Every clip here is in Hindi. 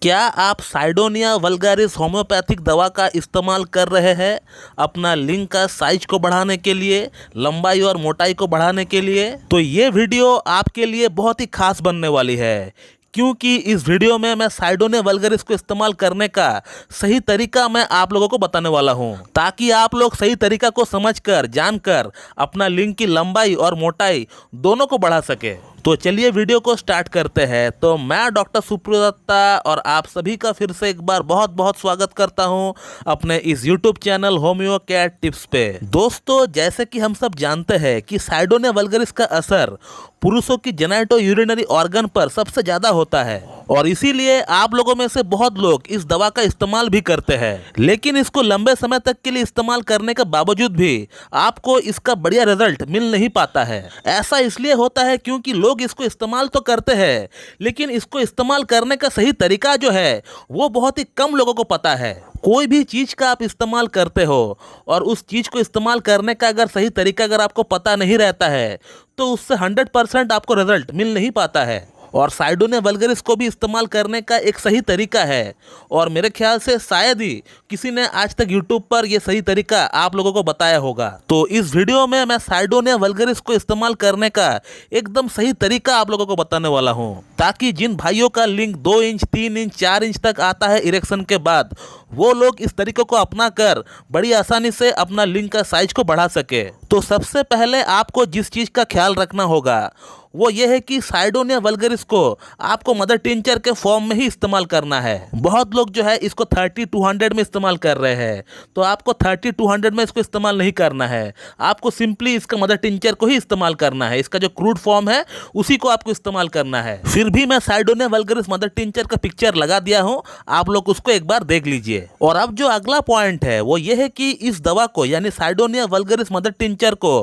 क्या आप साइडोनिया वल्गारिस होम्योपैथिक दवा का इस्तेमाल कर रहे हैं अपना लिंग का साइज को बढ़ाने के लिए, लंबाई और मोटाई को बढ़ाने के लिए? तो ये वीडियो आपके लिए बहुत ही खास बनने वाली है, क्योंकि इस वीडियो में मैं साइडोनिया वल्गारिस को इस्तेमाल करने का सही तरीका मैं आप लोगों को बताने वाला हूं, ताकि आप लोग सही तरीका को समझकर, जानकर अपना लिंग की लंबाई और मोटाई दोनों को बढ़ा सके। तो चलिए वीडियो को स्टार्ट करते हैं। तो मैं डॉक्टर सुप्रियो दत्ता और आप सभी का फिर से एक बार बहुत बहुत स्वागत करता हूं अपने इस YouTube channel homeo care tips पे। दोस्तों, जैसे कि हम सब जानते हैं कि साइडोनिया वल्गारिस का असर पुरुषों की जेनिटो यूरिनरी ऑर्गन पर सबसे ज़्यादा होता है और इसीलिए आप लोगों में से बहुत लोग इस दवा का इस्तेमाल भी करते हैं, लेकिन इसको लंबे समय तक के लिए इस्तेमाल करने के बावजूद भी आपको इसका बढ़िया रिजल्ट मिल नहीं पाता है। ऐसा इसलिए होता है क्योंकि लोग इसको इस्तेमाल तो करते हैं, लेकिन इसको इस्तेमाल करने का सही तरीका जो है वो बहुत ही कम लोगों को पता है। कोई भी चीज़ का आप इस्तेमाल करते हो और उस चीज़ को इस्तेमाल करने का अगर सही तरीका अगर आपको पता नहीं रहता है तो उससे 100% आपको रिजल्ट मिल नहीं पाता है। और साइडोनिया वल्गारिस को भी इस्तेमाल करने का एक सही तरीका है और मेरे ख्याल से शायद ही किसी ने आज तक यूट्यूब पर यह सही तरीका आप लोगों को बताया होगा। तो इस वीडियो में मैं साइडोनिया वल्गारिस को इस्तेमाल करने का एकदम सही तरीका आप लोगों को बताने वाला हूं, ताकि जिन भाइयों का लिंग 2 इंच 3 इंच 4 इंच तक आता है इरेक्शन के बाद, वो लोग इस तरीके को अपना कर बड़ी आसानी से अपना लिंग का साइज को बढ़ा सके। तो सबसे पहले आपको जिस चीज़ का ख्याल रखना होगा वो ये है कि साइडोनिया वल्गारिस को आपको मदर टिंचर के फॉर्म में ही इस्तेमाल करना है। बहुत लोग जो है इसको 30-200 में इस्तेमाल कर रहे हैं, तो आपको 30-200 में इसको इस्तेमाल नहीं करना है। आपको सिंपली इसका मदर टिंचर को ही इस्तेमाल करना है। इसका जो क्रूड फॉर्म है उसी को आपको इस्तेमाल करना है। फिर भी मैं साइडोनिया वल्गारिस मदर टिंचर का पिक्चर लगा दिया हूँ, आप लोग उसको एक बार देख लीजिए। और अब जो अगला पॉइंट है वो ये है कि इस दवा को यानी साइडोनिया वल्गारिस मदर टिंचर को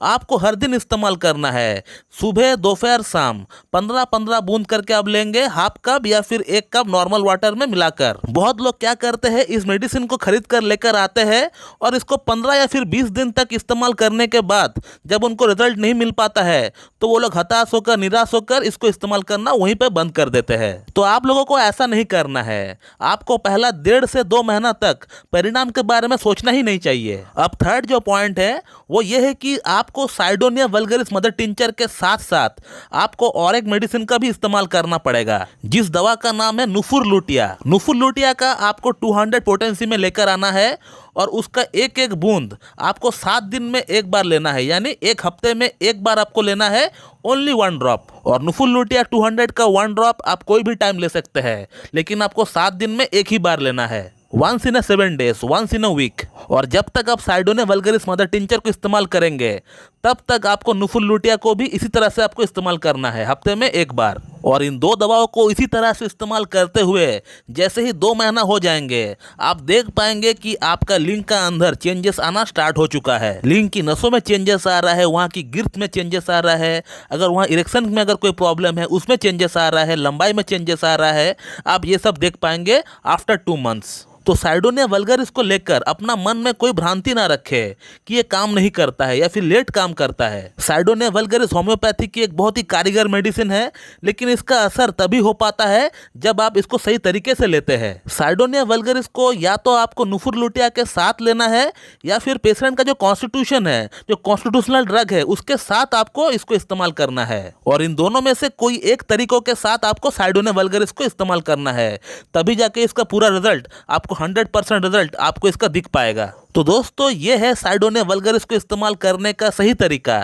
आपको हर दिन इस्तेमाल करना है। सुबह, दोपहर, शाम 15-15 बूंद करके आप लेंगे, हाफ कप या फिर 1 कप नॉर्मल वाटर में मिलाकर। बहुत लोग क्या करते हैं, इस मेडिसिन को खरीद कर लेकर आते हैं और इसको 15 या फिर 20 दिन तक इस्तेमाल करने के बाद जब उनको रिजल्ट नहीं मिल पाता है तो वो लोग हताश होकर, निराश होकर इसको इस्तेमाल करना वहीं पे बंद कर देते हैं। तो आप लोगों को ऐसा नहीं करना है। आपको पहला 1.5 से 2 महीना तक परिणाम के बारे में सोचना ही नहीं चाहिए। अब थर्ड जो पॉइंट है वो ये है कि आपको साइडोनिया वल्गारिस मदर टिंचर के साथ साथ आपको और एक मेडिसिन का भी इस्तेमाल करना पड़ेगा, जिस दवा का नाम है नुफुर लुटिया। नुफुर लुटिया का आपको 200 पोटेंसी में लेकर आना है और उसका एक एक बूंद आपको 7 दिन में एक बार लेना है, यानी 1 हफ्ते में एक बार आपको लेना है, ओनली 1 ड्रॉप। और नुफुर लुटिया 200 का 1 ड्रॉप आप कोई भी टाइम ले सकते हैं, लेकिन आपको 7 दिन में एक ही बार लेना है। once in a 7 days, once in a week। और जब तक आप साइडोनिया वल्गारिस मदर टिंचर को इस्तेमाल करेंगे तब तक आपको नुफुर लुटिया को भी इसी तरह से आपको इस्तेमाल करना है, हफ्ते में एक बार। और इन 2 दवाओं को इसी तरह से इस्तेमाल करते हुए जैसे ही 2 महीना हो जाएंगे, आप देख पाएंगे कि आपका लिंग का अंदर चेंजेस आना स्टार्ट हो चुका है। लिंग की नसों में चेंजेस आ रहा है, वहाँ की गिर्थ में चेंजेस आ रहा है, अगर वहाँ इरेक्शन में अगर कोई प्रॉब्लम है उसमें चेंजेस आ रहा है, लंबाई में चेंजेस आ रहा है। आप ये सब देख पाएंगे आफ्टर 2 मंथ्स। तो साइडोनिया वल्गारिस को लेकर अपना मन में कोई भ्रांति ना रखे कि ये काम नहीं करता है या फिर लेट काम करता है। साइडोनिया वल्गारिस होम्योपैथी की एक बहुत ही कारीगर मेडिसिन है, लेकिन इसका असर तभी हो पाता है जब आप इसको सही तरीके से लेते हैं। साइडोनिया वल्गारिस को या तो आपको नुफुर लुटिया के साथ लेना है या फिर पेशेंट का जो कॉन्स्टिट्यूशन है, जो कॉन्स्टिट्यूशनल ड्रग है, उसके साथ आपको इसको इस्तेमाल करना है। और इन दोनों में से कोई एक तरीकों के साथ आपको साइडोनिया वल्गारिस को इस्तेमाल करना है, तभी जाके इसका पूरा रिजल्ट आपको 100% रिजल्ट आपको इसका दिख पाएगा। तो दोस्तों, ये है साइडोनिया वल्गारिस को इस्तेमाल करने का सही तरीका।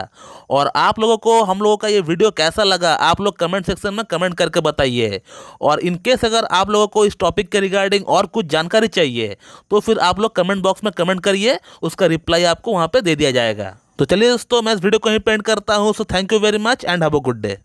और आप लोगों को हम लोगों का ये वीडियो कैसा लगा आप लोग कमेंट सेक्शन में कमेंट करके बताइए। और इनकेस अगर आप लोगों को इस टॉपिक के रिगार्डिंग और कुछ जानकारी चाहिए तो फिर आप लोग कमेंट बॉक्स में कमेंट करिए, उसका रिप्लाई आपको वहाँ पर दे दिया जाएगा। तो चलिए दोस्तों, मैं इस वीडियो को यहीं पे एंड करता हूँ। So thank you very much and have a good day.